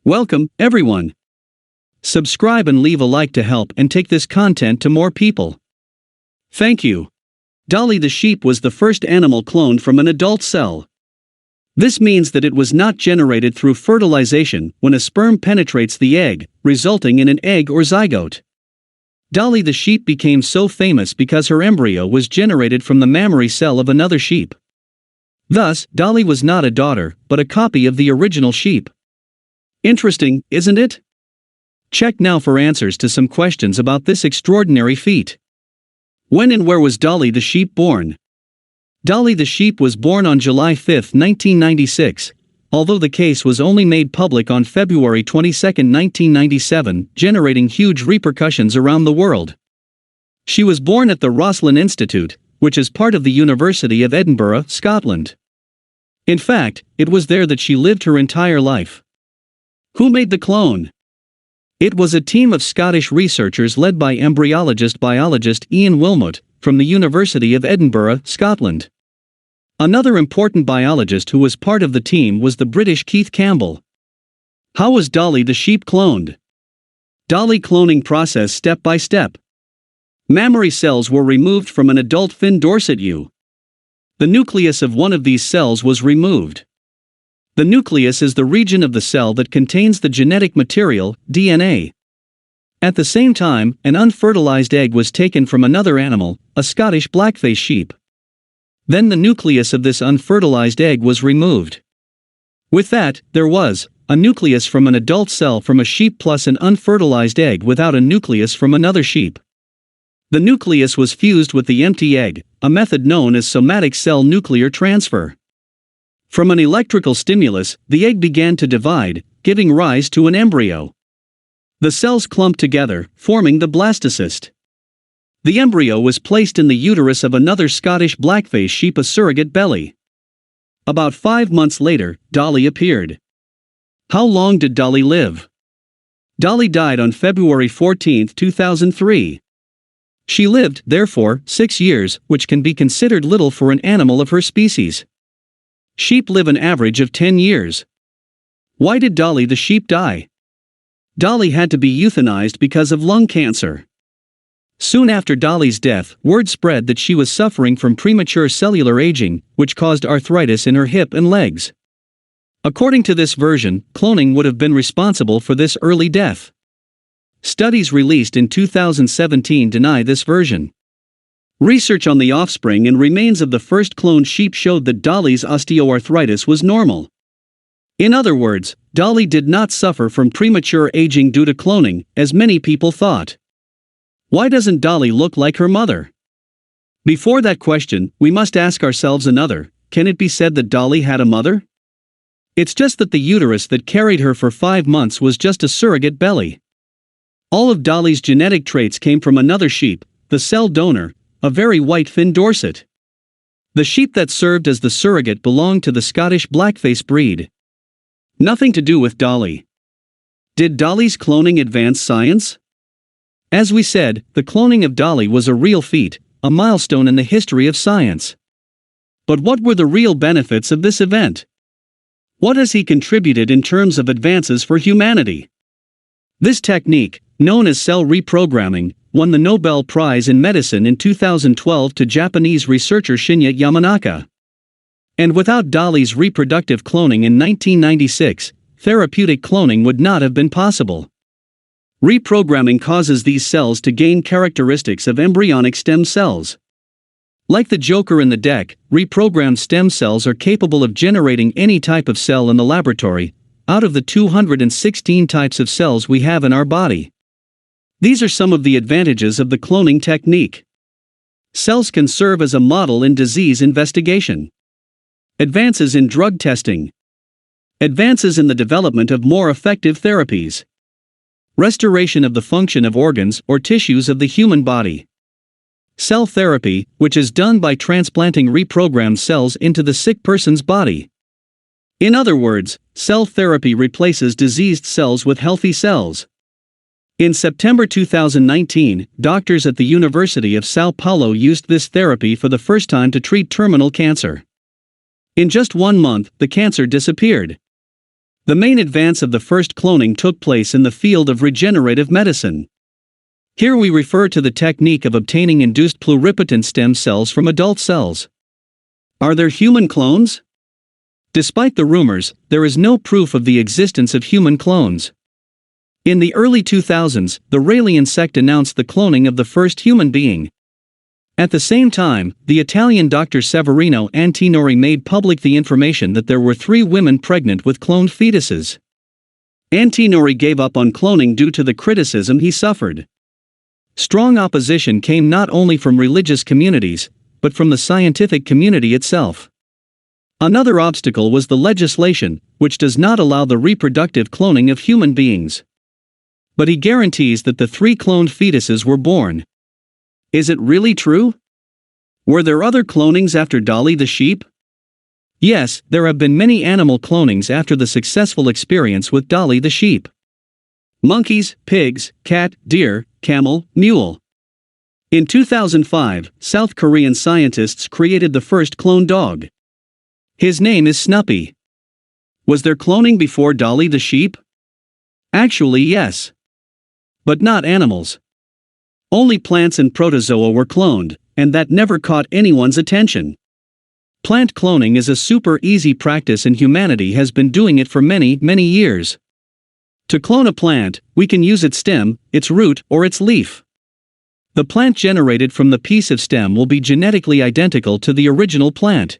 Welcome, everyone. Subscribe and leave a like to help and take this content to more people. Thank you. Dolly the sheep was the first animal cloned from an adult cell. This means that it was not generated through fertilization when a sperm penetrates the egg, resulting in an egg or zygote. Dolly the sheep became so famous because her embryo was generated from the mammary cell of another sheep. Thus, Dolly was not a daughter, but a copy of the original sheep. Interesting, isn't it? Check now for answers to some questions about this extraordinary feat. When and where was Dolly the sheep born? Dolly the sheep was born on July 5, 1996, although the case was only made public on February 22, 1997, generating huge repercussions around the world. She was born at the Roslin Institute, which is part of the University of Edinburgh, Scotland. In fact, it was there that she lived her entire life. Who made the clone? It was a team of Scottish researchers led by embryologist-biologist Ian Wilmot, from the University of Edinburgh, Scotland. Another important biologist who was part of the team was the British Keith Campbell. How was Dolly the sheep cloned? Dolly cloning process step by step. Mammary cells were removed from an adult fin dorset ewe. The nucleus of one of these cells was removed. The nucleus is the region of the cell that contains the genetic material, DNA. At the same time, an unfertilized egg was taken from another animal, a Scottish blackface sheep. Then the nucleus of this unfertilized egg was removed. With that, there was a nucleus from an adult cell from a sheep plus an unfertilized egg without a nucleus from another sheep. The nucleus was fused with the empty egg, a method known as somatic cell nuclear transfer. From an electrical stimulus, the egg began to divide, giving rise to an embryo. The cells clumped together, forming the blastocyst. The embryo was placed in the uterus of another Scottish blackface sheep, a surrogate belly. About 5 months later, Dolly appeared. How long did Dolly live? Dolly died on February 14, 2003. She lived, therefore, 6 years, which can be considered little for an animal of her species. Sheep live an average of 10 years. Why did Dolly the sheep die? Dolly had to be euthanized because of lung cancer. Soon after Dolly's death, word spread that she was suffering from premature cellular aging, which caused arthritis in her hip and legs. According to this version, cloning would have been responsible for this early death. Studies released in 2017 deny this version. Research on the offspring and remains of the first cloned sheep showed that Dolly's osteoarthritis was normal. In other words, Dolly did not suffer from premature aging due to cloning, as many people thought. Why doesn't Dolly look like her mother? Before that question, we must ask ourselves another: can it be said that Dolly had a mother? It's just that the uterus that carried her for 5 months was just a surrogate belly. All of Dolly's genetic traits came from another sheep, the cell donor, a very white fin dorset. The sheep that served as the surrogate belonged to the Scottish blackface breed. Nothing to do with Dolly. Did Dolly's cloning advance science? As we said, the cloning of Dolly was a real feat, a milestone in the history of science. But what were the real benefits of this event? What has he contributed in terms of advances for humanity? This technique, known as cell reprogramming, won the Nobel Prize in Medicine in 2012 to Japanese researcher Shinya Yamanaka. And without Dolly's reproductive cloning in 1996, therapeutic cloning would not have been possible. Reprogramming causes these cells to gain characteristics of embryonic stem cells. Like the joker in the deck, reprogrammed stem cells are capable of generating any type of cell in the laboratory, out of the 216 types of cells we have in our body. These are some of the advantages of the cloning technique. Cells can serve as a model in disease investigation. Advances in drug testing. Advances in the development of more effective therapies. Restoration of the function of organs or tissues of the human body. Cell therapy, which is done by transplanting reprogrammed cells into the sick person's body. In other words, cell therapy replaces diseased cells with healthy cells. In September 2019, doctors at the University of São Paulo used this therapy for the first time to treat terminal cancer. In just 1 month, the cancer disappeared. The main advance of the first cloning took place in the field of regenerative medicine. Here we refer to the technique of obtaining induced pluripotent stem cells from adult cells. Are there human clones? Despite the rumors, there is no proof of the existence of human clones. In the early 2000s, the Roslin sect announced the cloning of the first human being. At the same time, the Italian Dr. Severino Antinori made public the information that there were 3 women pregnant with cloned fetuses. Antinori gave up on cloning due to the criticism he suffered. Strong opposition came not only from religious communities, but from the scientific community itself. Another obstacle was the legislation, which does not allow the reproductive cloning of human beings. But he guarantees that the 3 cloned fetuses were born. Is it really true? Were there other clonings after Dolly the sheep? Yes, there have been many animal clonings after the successful experience with Dolly the sheep. Monkeys, pigs, cat, deer, camel, mule. In 2005, South Korean scientists created the first cloned dog. His name is Snuppy. Was there cloning before Dolly the sheep? Actually, yes. But not animals. Only plants and protozoa were cloned, and that never caught anyone's attention. Plant cloning is a super easy practice and humanity has been doing it for many, many years. To clone a plant, we can use its stem, its root, or its leaf. The plant generated from the piece of stem will be genetically identical to the original plant.